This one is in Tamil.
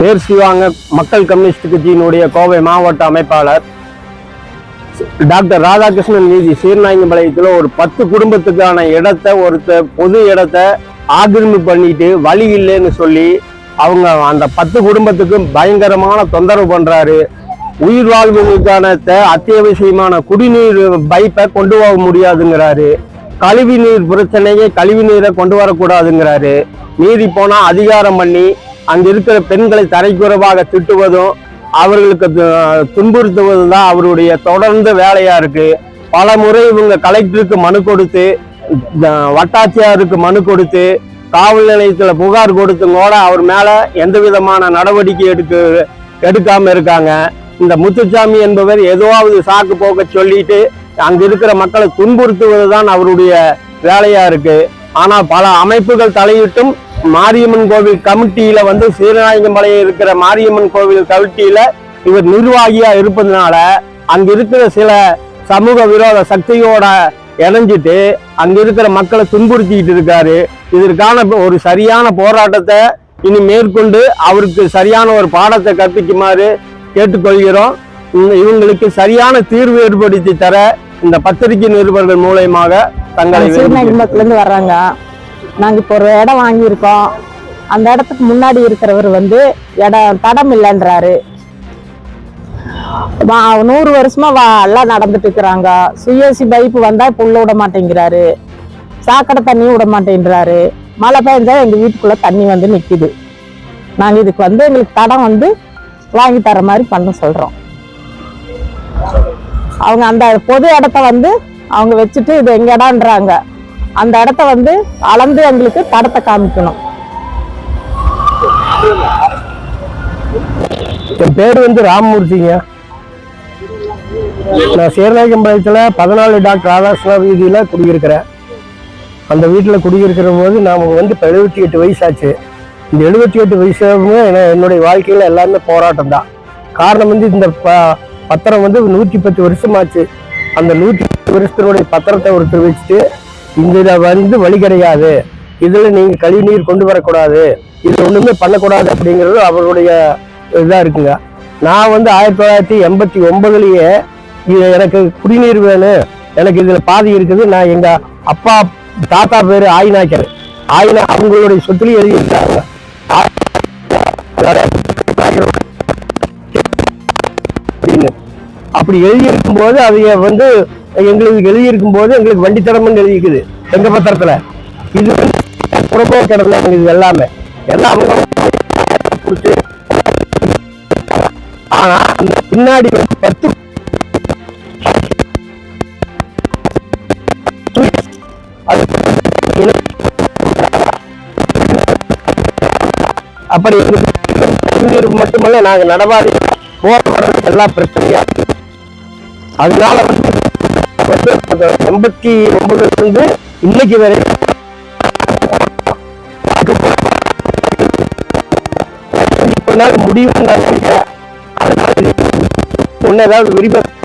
மேற்சிவாங்க மக்கள் கம்யூனிஸ்ட் கட்சியினுடைய கோவை மாவட்ட அமைப்பாளர் டாக்டர் ராதாகிருஷ்ணன் வீதி சீர்நாயக்கம்பாளையத்தில் ஒரு 10 குடும்பத்துக்கான இடத்தை பொது இடத்தை ஆக்கிரமிப்பு பண்ணிட்டு வழி இல்லைன்னு சொல்லி அவங்க அந்த 10 குடும்பத்துக்கும் பயங்கரமான தொந்தரவு பண்றாரு. உயிர் வாழ்வுக்கான அத்தியாவசியமான குடிநீர் பைப்பை கொண்டு போக முடியாதுங்கிறாரு. கழிவு நீர் பிரச்சனையை கழிவு நீரை கொண்டு வரக்கூடாதுங்கிறாரு. மீறி போனா அதிகாரம் பண்ணி அங்க இருக்கிற பெண்களை தரைக்குறைவாக திட்டுவதும் அவர்களுக்கு துன்புறுத்துவதும் தான் அவருடைய தொடர்ந்து வேலையா இருக்கு. பல முறை இவங்க கலெக்டருக்கு மனு கொடுத்து, வட்டாட்சியருக்கு மனு கொடுத்து, காவல் நிலையத்துல புகார் கொடுத்தும் கூட அவர் மேல எந்த விதமான நடவடிக்கை எடுக்காம இருக்காங்க. இந்த முத்துசாமி என்பவர் ஏதாவது சாக்கு போக்க சொல்லிட்டு அங்க இருக்கிற மக்களை துன்புறுத்துவதுதான் அவருடைய வேலையா இருக்கு. ஆனா பல அமைப்புகள் தலையிட்டும் மாரியம்மன் கோவில் கமிட்டியில சீர்நாயக்கம்பாளையம் இருக்கிற மாரியம்மன் கோவில் கமிட்டியில இவர் நிர்வாகியா இருப்பதனால அங்க இருக்கிற சில சமூக விரோத சக்தியோட இணைஞ்சிட்டு அங்க இருக்கிற மக்களை துன்புறுத்திட்டு இருக்காரு. இதற்கான ஒரு சரியான போராட்டத்தை இனி மேற்கொண்டு அவருக்கு சரியான ஒரு பாடத்தை கற்பிக்குமாறு கேட்டுக்கொள்கிறோம். இவங்களுக்கு சரியான தீர்வு ஏற்படுத்தி தர இந்த பத்திரிகை நிருபர்கள் மூலமாக தங்களை சீர்நாயக்கம்பாளையத்துல வர்றாங்க. நாங்க இப்போ ஒரு இடம் வாங்கியிருக்கோம். அந்த இடத்துக்கு முன்னாடி இருக்கிறவர் இடம் தடம் இல்லைன்றாரு. 100 வருஷமா எல்லாம் நடந்துட்டு இருக்கிறாங்க. சுயேசி பைப்பு வந்தா இப்ப உள்ள விட மாட்டேங்கிறாரு. சாக்கடை தண்ணி விட மாட்டேங்கிறாரு. மழை பெஞ்சா எங்க வீட்டுக்குள்ள தண்ணி நிக்குது. நாங்க இதுக்கு எங்களுக்கு தடம் வாங்கி தர மாதிரி பண்ண சொல்றோம். அவங்க அந்த பொது இடத்த அவங்க வச்சுட்டு இது எங்க இடம்ன்றாங்க. அந்த இடத்த அளந்து எங்களுக்கு தடத்தை காமிக்கணும். என் பேரு ராமமூர்த்திங்க. நான் சீர்நாயக்கம்பாளையத்துல 14 டாக்டர் ராதாகிருஷ்ணன் வீதியில குடியிருக்கிறேன். அந்த வீட்டுல குடியிருக்கிற போது நாம இப்ப 78 வயசு ஆச்சு. இந்த 78 வயசுமே என்னுடைய வாழ்க்கையில எல்லாருமே போராட்டம் தான். காரணம் இந்த பத்திரம் 110 வருஷமாச்சு. அந்த 110 வருஷத்தினுடைய பத்திரத்தை ஒருத்தர் வச்சுட்டு இதுல வழி கிடையாது, இதுல நீங்க கழிவுநீர் கொண்டு வரக்கூடாது, இது ஒண்ணுமே பண்ணக்கூடாது அப்படிங்கிறது அவருடைய இதா இருக்குங்க. நான் 1989லயே எனக்கு குடிநீர் வேணும், எனக்கு இதுல பாதி இருக்குது, நான் எங்க அப்பா தாத்தா பேரு ஆயினாக்கர், அவங்களுடைய சொத்துலயும் எழுதியிருக்காங்க. அப்படி எழுதியிருக்கும் போது அதைய எங்களுக்கு எழுதியிருக்கும் போது எங்களுக்கு வண்டி தடம்னு எழுதிக்குது எங்க பத்திரத்துல. இது புறப்போ கிடந்தாங்க. இது எல்லாமே எல்லாம் கொடுத்து. ஆனா அந்த பின்னாடி 10 அப்படி மட்டுமல்ல நாங்க நடவாடி போறது எல்லாம் பிரச்சனையா இருக்கு. அதனால 89 இன்னைக்கு வரை முடிவு. அதனால ஏதாவது விரிவாக